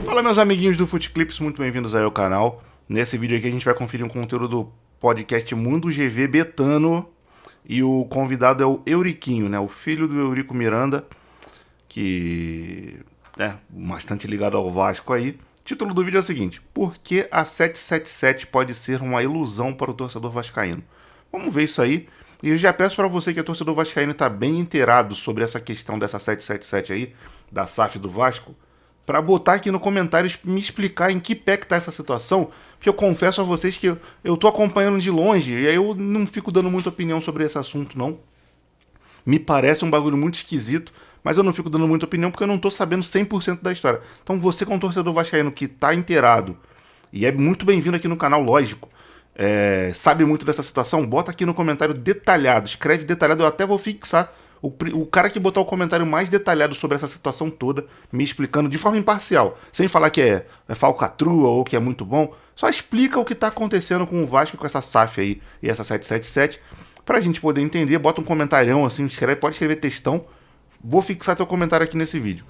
Fala, meus amiguinhos do Futeclips, muito bem-vindos aí ao canal. Nesse vídeo aqui a gente vai conferir um conteúdo do podcast Mundo GV Betano. E o convidado é o Euriquinho, né? O filho do Eurico Miranda, que é bastante ligado ao Vasco aí. O título do vídeo é o seguinte: por que a 777 pode ser uma ilusão para o torcedor vascaíno? Vamos ver isso aí. E eu já peço para você que é torcedor vascaíno e está bem inteirado sobre essa questão dessa 777 aí, da SAF do Vasco, para botar aqui no comentário me explicar em que pé que tá essa situação, porque eu confesso a vocês que eu tô acompanhando de longe e aí eu não fico dando muita opinião sobre esse assunto, não. Me parece um bagulho muito esquisito, mas eu não fico dando muita opinião porque eu não tô sabendo 100% da história. Então você, como torcedor vascaíno que tá inteirado, e é muito bem-vindo aqui no canal, lógico, sabe muito dessa situação, bota aqui no comentário detalhado, escreve detalhado, eu até vou fixar o cara que botar o comentário mais detalhado sobre essa situação toda, me explicando de forma imparcial, sem falar que é falcatrua ou que é muito bom, só explica o que tá acontecendo com o Vasco, com essa SAF aí e essa 777, pra gente poder entender. Bota um comentarião assim, pode escrever textão, vou fixar teu comentário aqui nesse vídeo.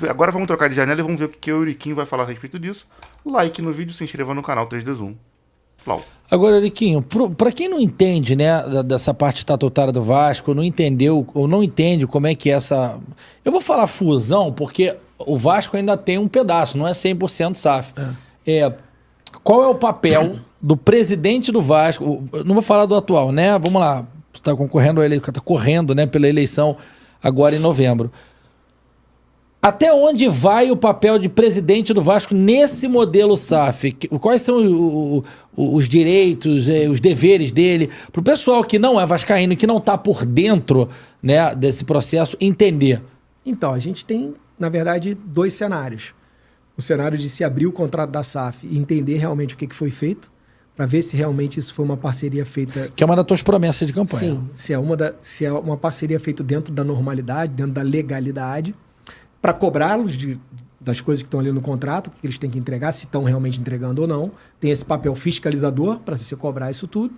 Agora vamos trocar de janela e vamos ver o que o Euriquinho vai falar a respeito disso. Like no vídeo, se inscreva no canal 321. Agora, Euriquinho, para quem não entende, né, dessa parte estatutária do Vasco, não entendeu ou não entende como é que é essa... Eu vou falar fusão, porque o Vasco ainda tem um pedaço, não é 100% SAF. Qual é o papel do presidente do Vasco? Eu não vou falar do atual, né? Vamos lá, você está concorrendo, está correndo, né, pela eleição agora em novembro. Até onde vai o papel de presidente do Vasco nesse modelo SAF? Quais são os direitos, os deveres dele? Para o pessoal que não é vascaíno, que não está por dentro, né, desse processo, entender. Então, a gente tem, na verdade, dois cenários. O cenário de se abrir o contrato da SAF e entender realmente o que foi feito, para ver se realmente isso foi uma parceria feita... Que é uma das tuas promessas de campanha. Sim, se é uma parceria feita dentro da normalidade, dentro da legalidade, para cobrá-los das coisas que estão ali no contrato, que eles têm que entregar, se estão realmente entregando ou não. Tem esse papel fiscalizador para você cobrar isso tudo.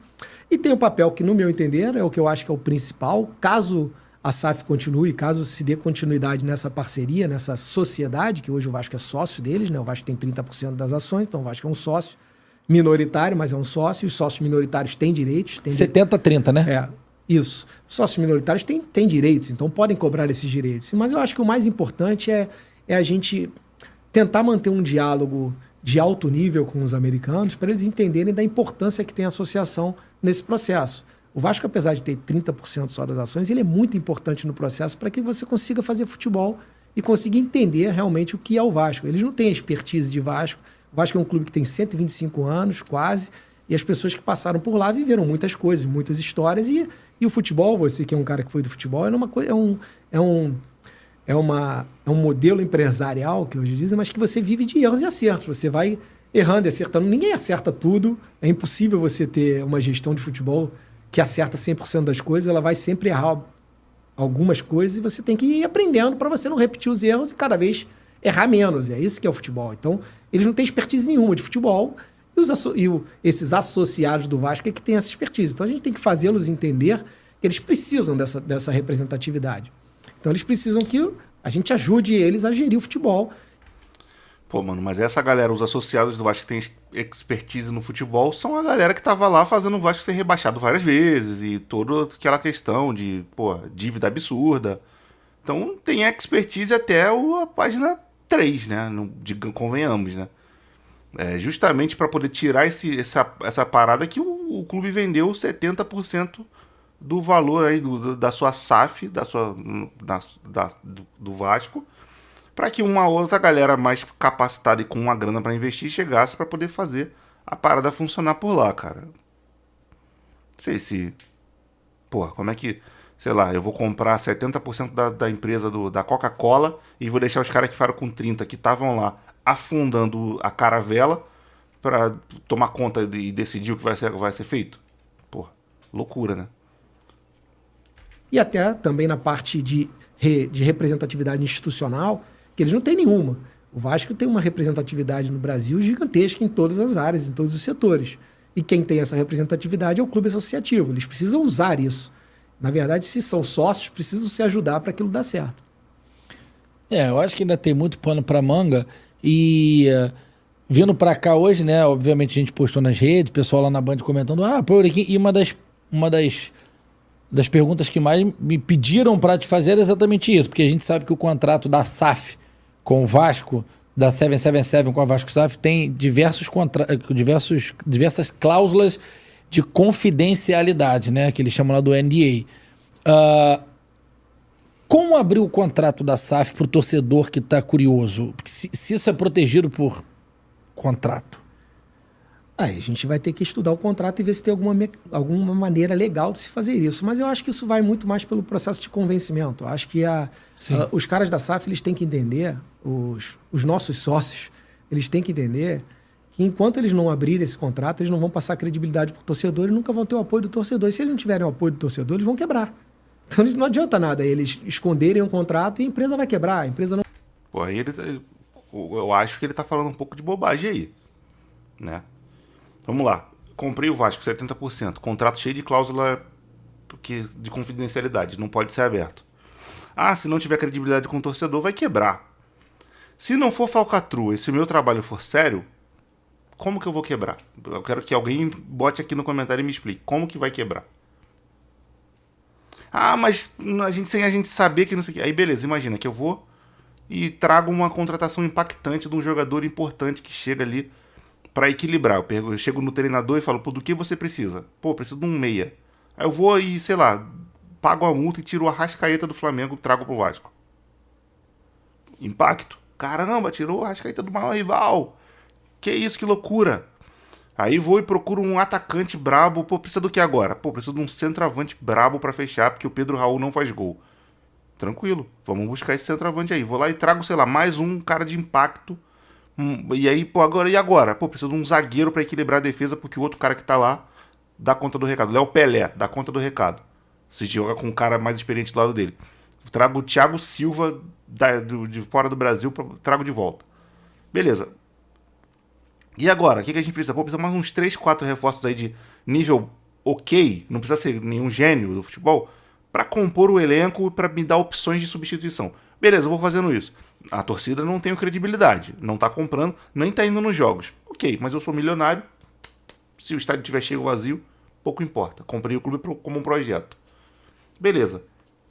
E tem o papel que, no meu entender, é o que eu acho que é o principal. Caso a SAF continue, caso se dê continuidade nessa parceria, nessa sociedade, que hoje o Vasco é sócio deles, né? O Vasco tem 30% das ações, então o Vasco é um sócio minoritário, mas é um sócio. Os sócios minoritários têm direitos. 70-30, né? É. Isso. Sócios minoritários têm direitos, então podem cobrar esses direitos. Mas eu acho que o mais importante é a gente tentar manter um diálogo de alto nível com os americanos para eles entenderem da importância que tem a associação nesse processo. O Vasco, apesar de ter 30% só das ações, ele é muito importante no processo para que você consiga fazer futebol e consiga entender realmente o que é o Vasco. Eles não têm a expertise de Vasco. O Vasco é um clube que tem 125 anos, quase, e as pessoas que passaram por lá viveram muitas coisas, muitas histórias, e o futebol, você que é um cara que foi do futebol, é um modelo empresarial, que hoje dizem, mas que você vive de erros e acertos. Você vai errando e acertando. Ninguém acerta tudo. É impossível você ter uma gestão de futebol que acerta 100% das coisas. Ela vai sempre errar algumas coisas e você tem que ir aprendendo para você não repetir os erros e cada vez errar menos. É isso que é o futebol. Então, eles não têm expertise nenhuma de futebol. Esses associados do Vasco é que têm essa expertise. Então a gente tem que fazê-los entender que eles precisam dessa representatividade. Então eles precisam que a gente ajude eles a gerir o futebol. Pô, mano, mas essa galera, os associados do Vasco que tem expertise no futebol, são a galera que tava lá fazendo o Vasco ser rebaixado várias vezes e toda aquela questão de, dívida absurda. Então tem expertise até a página 3, né? Convenhamos, né? Justamente para poder tirar essa parada que o clube vendeu 70% do valor aí da sua SAF, do Vasco, para que uma outra galera mais capacitada e com uma grana para investir chegasse para poder fazer a parada funcionar por lá, cara. Não sei se... como é que... Sei lá, eu vou comprar 70% da empresa da Coca-Cola e vou deixar os caras que ficaram com 30%, que estavam lá afundando a caravela para tomar conta e decidir o que vai ser feito. Loucura, né? E até também na parte de representatividade institucional, que eles não têm nenhuma. O Vasco tem uma representatividade no Brasil gigantesca em todas as áreas, em todos os setores. E quem tem essa representatividade é o clube associativo. Eles precisam usar isso. Na verdade, se são sócios, precisam se ajudar para aquilo dar certo. Eu acho que ainda tem muito pano para manga E vindo pra cá hoje, né? Obviamente a gente postou nas redes, pessoal lá na Band comentando, pô, Euriquinho, e uma das perguntas que mais me pediram pra te fazer era exatamente isso, porque a gente sabe que o contrato da SAF com o Vasco, da 777 com a Vasco SAF, tem diversas cláusulas de confidencialidade, né? Que eles chamam lá do NDA. Como abrir o contrato da SAF para o torcedor que está curioso? Se isso é protegido por contrato. Aí a gente vai ter que estudar o contrato e ver se tem alguma maneira legal de se fazer isso. Mas eu acho que isso vai muito mais pelo processo de convencimento. Eu acho que os caras da SAF eles têm que entender, os nossos sócios, eles têm que entender que enquanto eles não abrirem esse contrato, eles não vão passar credibilidade para o torcedor e nunca vão ter o apoio do torcedor. E se eles não tiverem o apoio do torcedor, eles vão quebrar. Então não adianta nada eles esconderem um contrato e a empresa vai quebrar. A empresa não... Pô, aí eu acho que ele tá falando um pouco de bobagem aí, né? Vamos lá. Comprei o Vasco 70%. Contrato cheio de cláusula de confidencialidade. Não pode ser aberto. Se não tiver credibilidade com o torcedor, vai quebrar. Se não for falcatrua e se o meu trabalho for sério, como que eu vou quebrar? Eu quero que alguém bote aqui no comentário e me explique. Como que vai quebrar? Mas sem a gente saber que não sei o que. Aí beleza, imagina que eu vou e trago uma contratação impactante de um jogador importante que chega ali pra equilibrar. Eu chego no treinador e falo, do que você precisa? Preciso de um meia. Aí eu vou e, sei lá, pago a multa e tiro a Arrascaeta do Flamengo e trago pro Vasco. Impacto. Caramba, tirou a Arrascaeta do maior rival. Que isso, que loucura. Aí vou e procuro um atacante brabo. Precisa do que agora? Precisa de um centroavante brabo pra fechar, porque o Pedro Raul não faz gol. Tranquilo, vamos buscar esse centroavante aí. Vou lá e trago, sei lá, mais um cara de impacto. E aí, agora? Precisa de um zagueiro pra equilibrar a defesa, porque o outro cara que tá lá dá conta do recado. Léo Pelé, dá conta do recado. Se joga com um cara mais experiente do lado dele. Trago o Thiago Silva de fora do Brasil, trago de volta. Beleza. E agora? O que a gente precisa? Precisa mais uns 3, 4 reforços aí de nível ok, não precisa ser nenhum gênio do futebol, pra compor o elenco e pra me dar opções de substituição. Beleza, eu vou fazendo isso. A torcida não tem credibilidade, não tá comprando, nem tá indo nos jogos. Ok, mas eu sou milionário, se o estádio estiver cheio ou vazio, pouco importa. Comprei o clube como um projeto. Beleza.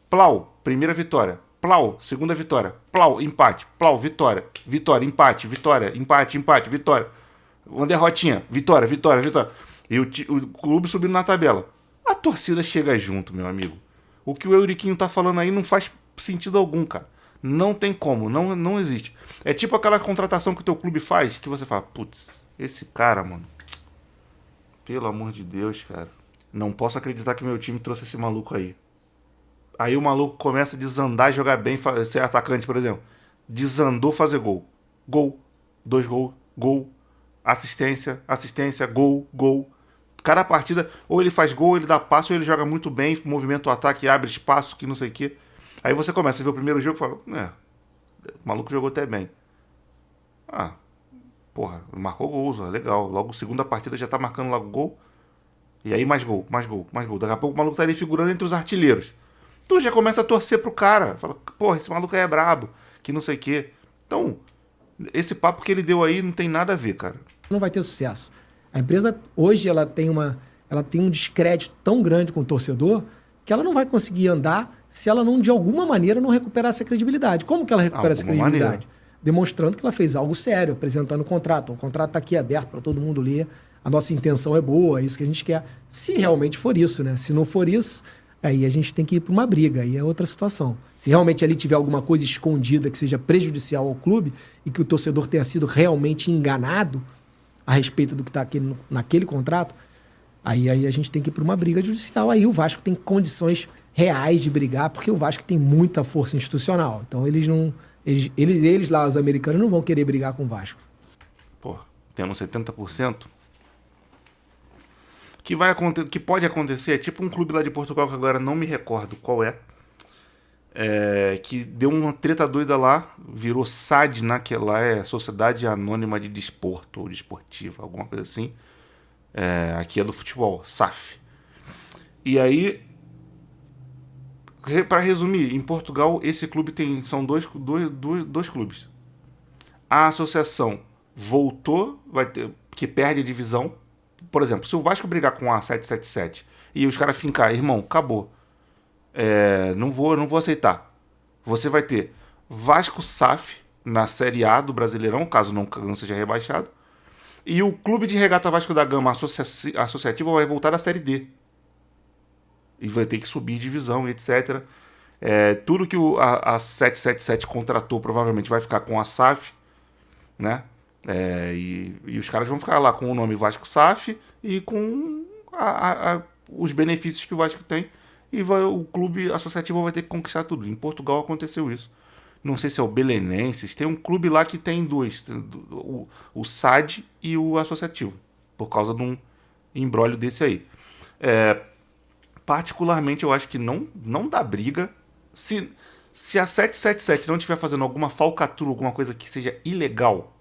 Plau, primeira vitória. Plau, segunda vitória. Plau, empate. Plau, vitória. Vitória, empate, vitória, empate, empate, vitória. Uma derrotinha, vitória, vitória, vitória. E o clube subindo na tabela. A torcida chega junto, meu amigo. O que o Euriquinho tá falando aí não faz sentido algum, cara. Não tem como, não existe. É tipo aquela contratação que o teu clube faz, que você fala, putz, esse cara, mano. Pelo amor de Deus, cara. Não posso acreditar que meu time trouxe esse maluco aí. Aí o maluco começa a desandar e jogar bem, ser atacante, por exemplo. Desandou fazer gol. Gol. 2 gols. Gol. Assistência, gol. Cada partida, ou ele faz gol, ele dá passo, ou ele joga muito bem, movimenta o ataque, abre espaço, que não sei o quê. Aí você começa a ver o primeiro jogo e fala, o maluco jogou até bem. Marcou gols, legal. Logo, segunda partida já tá marcando logo gol. E aí mais gol. Daqui a pouco o maluco tá ali figurando entre os artilheiros. Tu já começa a torcer pro cara. Fala, esse maluco aí é brabo, que não sei o quê. Então, esse papo que ele deu aí não tem nada a ver, cara. Não vai ter sucesso. A empresa, hoje, ela tem um descrédito tão grande com o torcedor que ela não vai conseguir andar se ela não, de alguma maneira, não recuperar essa credibilidade. Como que ela recupera essa credibilidade? Maneira. Demonstrando que ela fez algo sério, apresentando o contrato. O contrato está aqui aberto para todo mundo ler. A nossa intenção é boa, é isso que a gente quer. Se realmente for isso, né? Se não for isso, aí a gente tem que ir para uma briga. Aí é outra situação. Se realmente ali tiver alguma coisa escondida que seja prejudicial ao clube e que o torcedor tenha sido realmente enganado a respeito do que está naquele contrato, aí a gente tem que ir para uma briga judicial. Aí o Vasco tem condições reais de brigar, porque o Vasco tem muita força institucional. Então eles lá, os americanos, não vão querer brigar com o Vasco. Temos 70%. Que pode acontecer, é tipo um clube lá de Portugal, que agora não me recordo qual que deu uma treta doida lá, virou SAD, naquela Sociedade Anônima de Desporto, ou Desportiva, alguma coisa assim. Aqui é do futebol, SAF. E aí, para resumir, em Portugal esse clube são dois clubes. A associação voltou, vai ter que perde a divisão. Por exemplo, se o Vasco brigar com a 777 e os caras fincar, irmão, acabou. Não vou aceitar. Você vai ter Vasco SAF na Série A do Brasileirão, caso não seja rebaixado. E o Clube de Regata Vasco da Gama associativo vai voltar da Série D. E vai ter que subir divisão, etc. Tudo que a 777 contratou provavelmente vai ficar com a SAF, né? E os caras vão ficar lá com o nome Vasco SAF e com os benefícios que o Vasco tem. E o clube associativo vai ter que conquistar tudo. Em Portugal aconteceu isso. Não sei se é o Belenenses. Tem um clube lá que tem dois. O SAD e o associativo. Por causa de um imbróglio desse aí. Particularmente, eu acho que não dá briga. Se a 777 não estiver fazendo alguma falcatrua, alguma coisa que seja ilegal,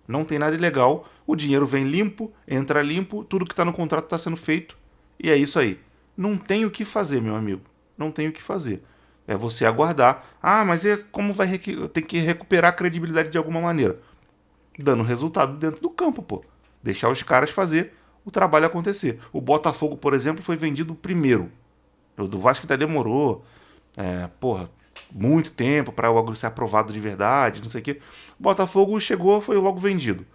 não tem nada ilegal, o dinheiro vem limpo, entra limpo, tudo que está no contrato está sendo feito, e é isso aí. Não tem o que fazer, meu amigo. Não tem o que fazer. É você aguardar. Mas como vai tem que recuperar a credibilidade de alguma maneira? Dando resultado dentro do campo, pô. Deixar os caras fazer o trabalho acontecer. O Botafogo, por exemplo, foi vendido primeiro. O do Vasco ainda demorou. Muito tempo para o bagulho ser aprovado de verdade, não sei o quê. O Botafogo chegou, foi logo vendido.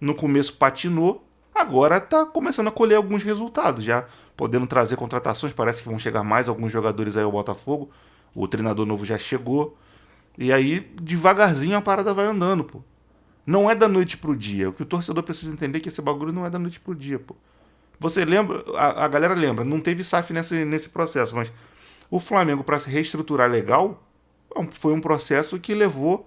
No começo patinou, agora tá começando a colher alguns resultados, já podendo trazer contratações, parece que vão chegar mais alguns jogadores aí ao Botafogo. O treinador novo já chegou. E aí, devagarzinho a parada vai andando, pô. Não é da noite pro dia. O que o torcedor precisa entender é que esse bagulho não é da noite pro dia, pô. Você lembra, a galera lembra, não teve SAF nesse processo, mas o Flamengo, para se reestruturar legal, foi um processo que levou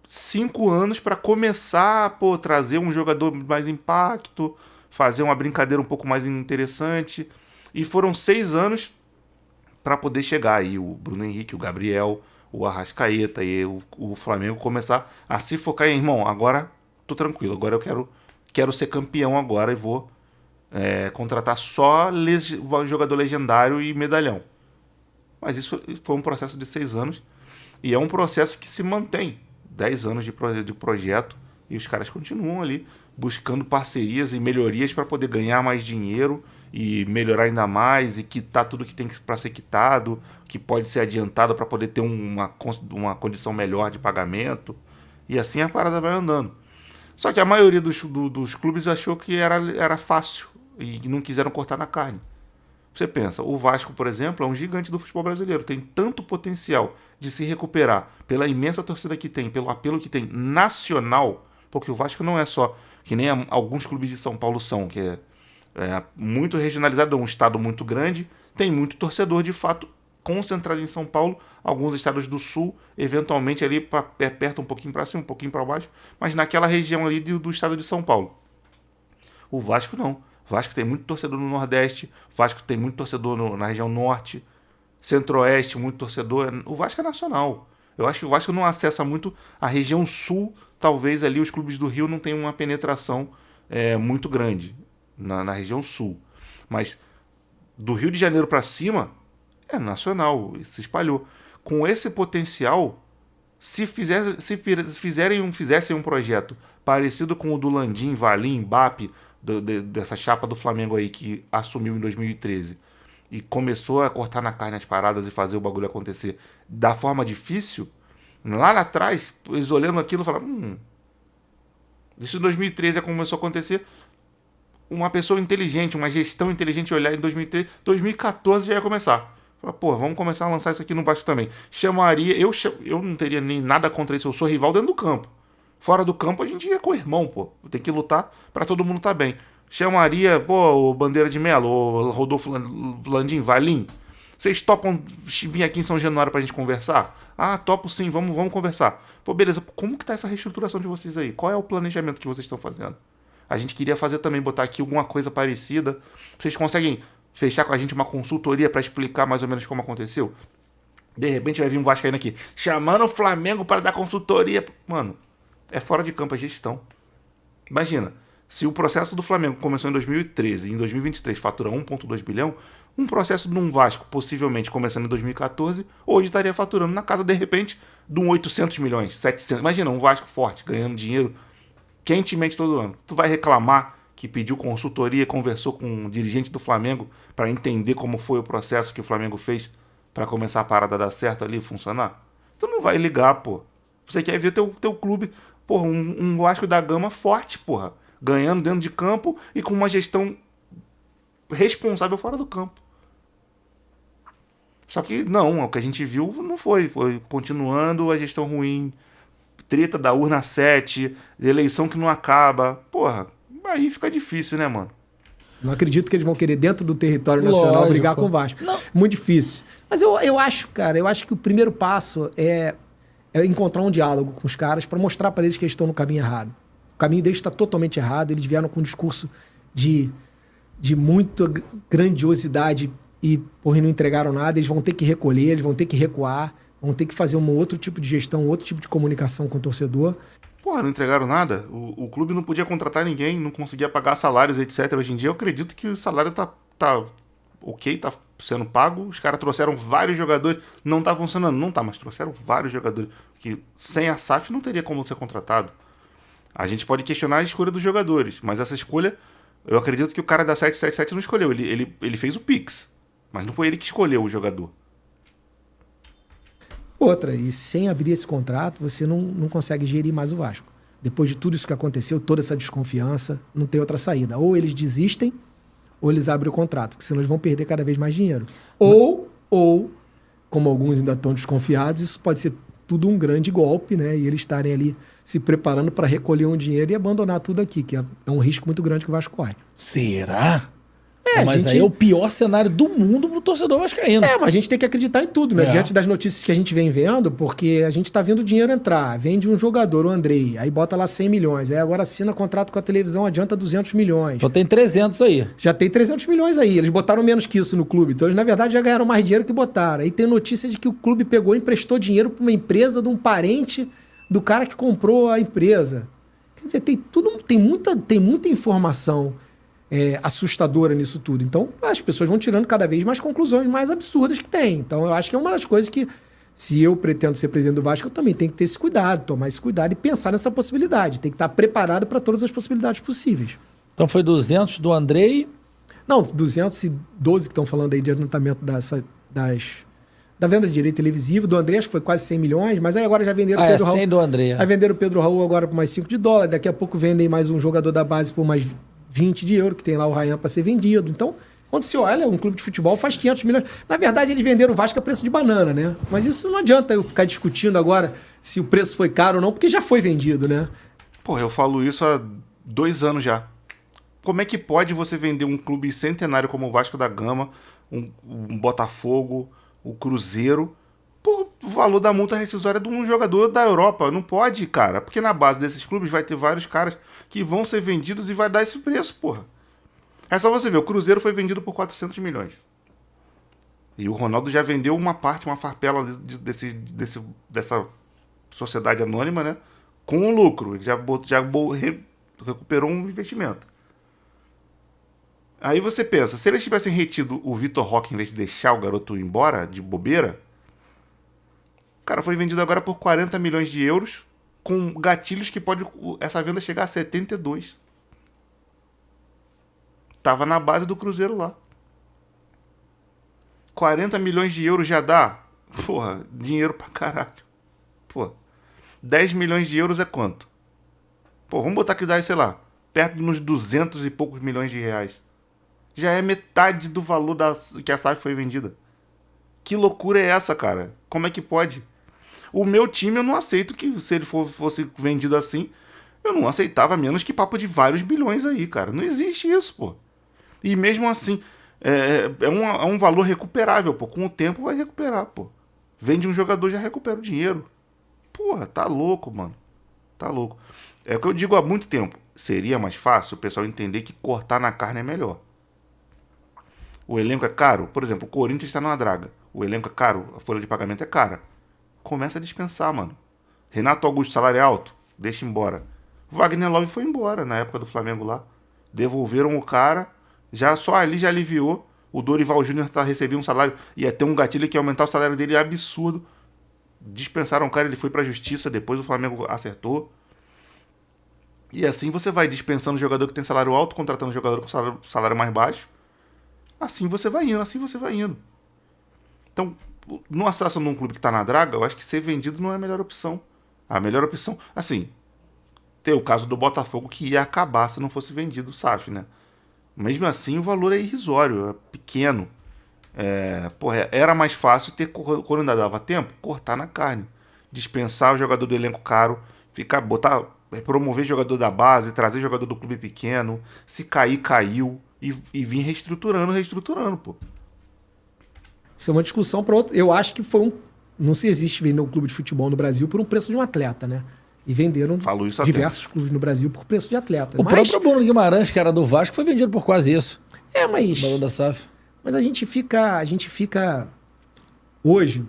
5 anos para começar a trazer um jogador mais impacto, fazer uma brincadeira um pouco mais interessante. E foram 6 anos para poder chegar aí o Bruno Henrique, o Gabriel, o Arrascaeta e o Flamengo começar a se focar em, irmão, agora tô tranquilo, agora eu quero ser campeão agora e vou contratar só jogador legendário e medalhão. Mas isso foi um processo de 6 anos e é um processo que se mantém. 10 anos de projeto e os caras continuam ali buscando parcerias e melhorias para poder ganhar mais dinheiro e melhorar ainda mais e quitar tudo que tem para ser quitado, que pode ser adiantado para poder ter uma condição melhor de pagamento. E assim a parada vai andando. Só que a maioria dos clubes achou que era fácil e não quiseram cortar na carne. Você pensa, o Vasco, por exemplo, é um gigante do futebol brasileiro. Tem tanto potencial de se recuperar pela imensa torcida que tem, pelo apelo que tem nacional, porque o Vasco não é só que nem alguns clubes de São Paulo são, que é muito regionalizado, é um estado muito grande, tem muito torcedor de fato concentrado em São Paulo, alguns estados do sul, eventualmente ali perto um pouquinho para cima, um pouquinho para baixo, mas naquela região ali do estado de São Paulo. O Vasco não. O Vasco tem muito torcedor no Nordeste, o Vasco tem muito torcedor na região Norte, Centro-Oeste, muito torcedor. O Vasco é nacional. Eu acho que o Vasco não acessa muito a região Sul, talvez ali os clubes do Rio não tenham uma penetração muito grande na região Sul. Mas do Rio de Janeiro para cima, é nacional, se espalhou. Com esse potencial, se fizessem um projeto parecido com o do Landim, Valim, Mbappé, dessa chapa do Flamengo aí que assumiu em 2013 e começou a cortar na carne as paradas e fazer o bagulho acontecer da forma difícil, lá atrás, eles olhando aquilo falaram, isso em 2013 começou a acontecer, uma pessoa inteligente, uma gestão inteligente olhar em 2013, 2014 já ia começar. Vamos começar a lançar isso aqui no Vasco também. Chamaria, eu não teria nem nada contra isso, eu sou rival dentro do campo. Fora do campo a gente é co-irmão, pô. Tem que lutar pra todo mundo tá bem. Chamaria, o Bandeira de Melo, o Rodolfo Landim, Valim. Vocês topam vir aqui em São Januário pra gente conversar? Topo sim, vamos conversar. Beleza, como que tá essa reestruturação de vocês aí? Qual é o planejamento que vocês estão fazendo? A gente queria fazer também, botar aqui alguma coisa parecida. Vocês conseguem fechar com a gente uma consultoria pra explicar mais ou menos como aconteceu? De repente vai vir um vascaíno aqui, chamando o Flamengo para dar consultoria. Mano, é fora de campo a gestão. Imagina, se o processo do Flamengo começou em 2013 e em 2023 fatura 1,2 bilhão, um processo de um Vasco, possivelmente começando em 2014, hoje estaria faturando na casa, de repente, de 800 milhões, 700. Imagina, um Vasco forte, ganhando dinheiro quentemente todo ano. Tu vai reclamar que pediu consultoria, conversou com o dirigente do Flamengo para entender como foi o processo que o Flamengo fez para começar a parada a dar certo ali, funcionar? Tu não vai ligar, pô. Você quer ver teu clube, porra, um Vasco da Gama forte, porra, ganhando dentro de campo e com uma gestão responsável fora do campo. Só que não, o que a gente viu não foi continuando a gestão ruim, treta da urna 7, eleição que não acaba. Porra, aí fica difícil, né, mano? Não acredito que eles vão querer, dentro do território nacional, Lógico. brigar com o Vasco. Não. Muito difícil. Mas eu acho, cara, que o primeiro passo é encontrar um diálogo com os caras para mostrar para eles que eles estão no caminho errado. O caminho deles está totalmente errado. Eles vieram com um discurso de muita grandiosidade e, porra, não entregaram nada. Eles vão ter que recolher, eles vão ter que recuar, vão ter que fazer um outro tipo de gestão, outro tipo de comunicação com o torcedor. Porra, não entregaram nada. O clube não podia contratar ninguém, não conseguia pagar salários, etc. Hoje em dia eu acredito que o salário tá ok, tá sendo pago. Os caras trouxeram vários jogadores. Não tá funcionando, não tá, mas trouxeram vários jogadores. Que sem a SAF não teria como ser contratado. A gente pode questionar a escolha dos jogadores, mas essa escolha, eu acredito que o cara da 777 não escolheu. Ele fez o Pix, mas não foi ele que escolheu o jogador. Outra, e sem abrir esse contrato, você não consegue gerir mais o Vasco. Depois de tudo isso que aconteceu, toda essa desconfiança, não tem outra saída. Ou eles desistem, ou eles abrem o contrato, porque senão eles vão perder cada vez mais dinheiro. Ou, como alguns ainda estão desconfiados, isso pode ser tudo um grande golpe, né? E eles estarem ali se preparando para recolher um dinheiro e abandonar tudo aqui, que é um risco muito grande que o Vasco corre. Será? É, mas gente... aí é o pior cenário do mundo pro torcedor vascaíno. É, mas a gente tem que acreditar em tudo, né? É. Diante das notícias que a gente vem vendo, porque a gente tá vendo o dinheiro entrar. Vende um jogador, o Andrei, aí bota lá 100 milhões. Aí agora assina contrato com a televisão, adianta 200 milhões. Então tem 300 aí. Já tem 300 milhões aí. Eles botaram menos que isso no clube. Então eles, na verdade, já ganharam mais dinheiro que botaram. Aí tem notícia de que o clube pegou e emprestou dinheiro para uma empresa de um parente do cara que comprou a empresa. Quer dizer, tem muita informação assustadora nisso tudo. Então, as pessoas vão tirando cada vez mais conclusões mais absurdas que tem. Então, eu acho que é uma das coisas que, se eu pretendo ser presidente do Vasco, eu também tenho que ter esse cuidado, tomar esse cuidado e pensar nessa possibilidade. Tem que estar preparado para todas as possibilidades possíveis. Então foi 200 do Andrei. Não, 212 que estão falando aí de adiantamento da venda de direito televisivo. Do André, acho que foi quase 100 milhões, mas aí agora já venderam o Pedro Raul. 100 do André. Aí venderam o Pedro Raul agora por mais 5 de dólar. Daqui a pouco vendem mais um jogador da base por mais 20 de euro, que tem lá o Ryan para ser vendido. Então, quando se olha, um clube de futebol faz 500 milhões. Na verdade, eles venderam o Vasco a preço de banana, né? Mas isso não adianta eu ficar discutindo agora se o preço foi caro ou não, porque já foi vendido, né? Porra, eu falo isso há 2 anos já. Como é que pode você vender um clube centenário como o Vasco da Gama, um Botafogo, o Cruzeiro, por o valor da multa rescisória de um jogador da Europa? Não pode, cara, porque na base desses clubes vai ter vários caras que vão ser vendidos e vai dar esse preço, porra. É só você ver, o Cruzeiro foi vendido por 400 milhões. E o Ronaldo já vendeu uma parte, uma farpela dessa sociedade anônima, né? Com um lucro. Ele já recuperou um investimento. Aí você pensa, se eles tivessem retido o Vitor Roque em vez de deixar o garoto ir embora, de bobeira, o cara foi vendido agora por 40 milhões de euros, com gatilhos que pode essa venda chegar a 72. Tava na base do Cruzeiro lá. 40 milhões de euros já dá? Porra, dinheiro pra caralho. Pô, 10 milhões de euros é quanto? Pô, vamos botar que dá, sei lá, perto de uns 200 e poucos milhões de reais. Já é metade do valor que a SAF foi vendida. Que loucura é essa, cara? Como é que pode? O meu time eu não aceito que, se ele fosse vendido assim, eu não aceitava menos que papo de vários bilhões aí, cara. Não existe isso, pô. E mesmo assim, é um valor recuperável, pô. Com o tempo vai recuperar, pô. Vende um jogador, já recupera o dinheiro. Porra, tá louco, mano. Tá louco. É o que eu digo há muito tempo. Seria mais fácil o pessoal entender que cortar na carne é melhor. O elenco é caro. Por exemplo, o Corinthians está numa draga. O elenco é caro, a folha de pagamento é cara. Começa a dispensar, mano. Renato Augusto, salário é alto? Deixa embora. O Wagner Love foi embora na época do Flamengo lá. Devolveram o cara. Só ali já aliviou. O Dorival Júnior recebendo um salário. Ia ter um gatilho que ia aumentar o salário dele, é absurdo. Dispensaram o cara, ele foi pra justiça. Depois o Flamengo acertou. E assim você vai dispensando o jogador que tem salário alto, contratando o jogador com salário mais baixo. Assim você vai indo, assim você vai indo. Então, numa situação de um clube que tá na draga, eu acho que ser vendido não é a melhor opção. A melhor opção, assim, tem o caso do Botafogo que ia acabar se não fosse vendido o SAF, né? Mesmo assim, o valor é irrisório, é pequeno. Porra, era mais fácil ter, quando ainda dava tempo, cortar na carne. Dispensar o jogador do elenco caro, promover jogador da base, trazer jogador do clube pequeno. Se cair, caiu. E vir reestruturando, pô. Isso é uma discussão para outro. Eu acho que não se existe vender um clube de futebol no Brasil por um preço de um atleta, né? E venderam diversos clubes no Brasil por preço de atleta. O próprio Bruno Guimarães, que era do Vasco, foi vendido por quase isso. Mas... O valor da SAF. Mas a gente fica... Hoje,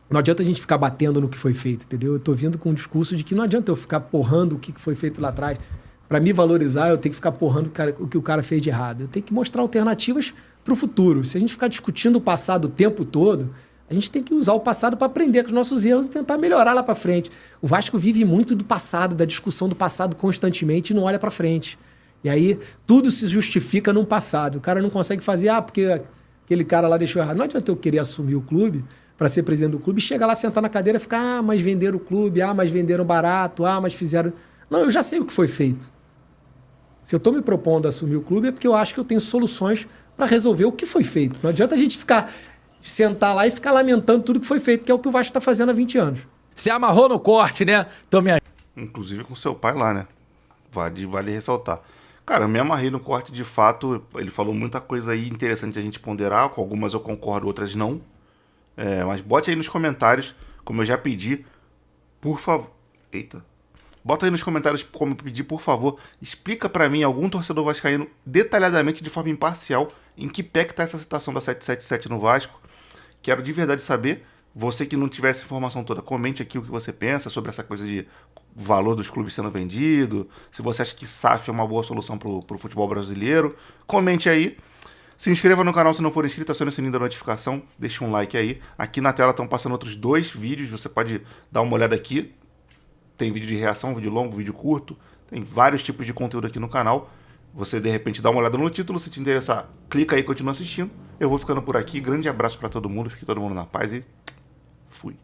não adianta a gente ficar batendo no que foi feito, entendeu? Eu tô vindo com um discurso de que não adianta eu ficar porrando o que foi feito lá atrás. Para me valorizar, eu tenho que ficar porrando o que o cara fez de errado. Eu tenho que mostrar alternativas para o futuro. Se a gente ficar discutindo o passado o tempo todo, a gente tem que usar o passado para aprender com os nossos erros e tentar melhorar lá para frente. O Vasco vive muito do passado, da discussão do passado constantemente e não olha para frente. E aí tudo se justifica num passado. O cara não consegue fazer, porque aquele cara lá deixou errado. Não adianta eu querer assumir o clube para ser presidente do clube e chegar lá, sentar na cadeira e ficar, mas venderam o clube, mas venderam barato, mas fizeram... Não, eu já sei o que foi feito. Se eu estou me propondo a assumir o clube é porque eu acho que eu tenho soluções para resolver o que foi feito. Não adianta a gente sentar lá e ficar lamentando tudo que foi feito, que é o que o Vasco está fazendo há 20 anos. Se amarrou no corte, né? Então Inclusive com seu pai lá, né? Vale ressaltar. Cara, eu me amarrei no corte de fato. Ele falou muita coisa aí interessante a gente ponderar. Com algumas eu concordo, outras não. Mas bote aí nos comentários, como eu já pedi, por favor. Eita. Bota aí nos comentários, como eu pedi, por favor, explica pra mim, algum torcedor vascaíno, detalhadamente, de forma imparcial, em que pé que tá essa situação da 777 no Vasco. Quero de verdade saber. Você que não tiver essa informação toda, comente aqui o que você pensa sobre essa coisa de valor dos clubes sendo vendido, se você acha que SAF é uma boa solução pro futebol brasileiro. Comente aí. Se inscreva no canal se não for inscrito, acione o sininho da notificação, deixa um like aí. Aqui na tela estão passando outros 2 vídeos, você pode dar uma olhada aqui. Tem vídeo de reação, vídeo longo, vídeo curto. Tem vários tipos de conteúdo aqui no canal. Você, de repente, dá uma olhada no título. Se te interessar, clica aí e continua assistindo. Eu vou ficando por aqui. Grande abraço para todo mundo. Fique todo mundo na paz e fui.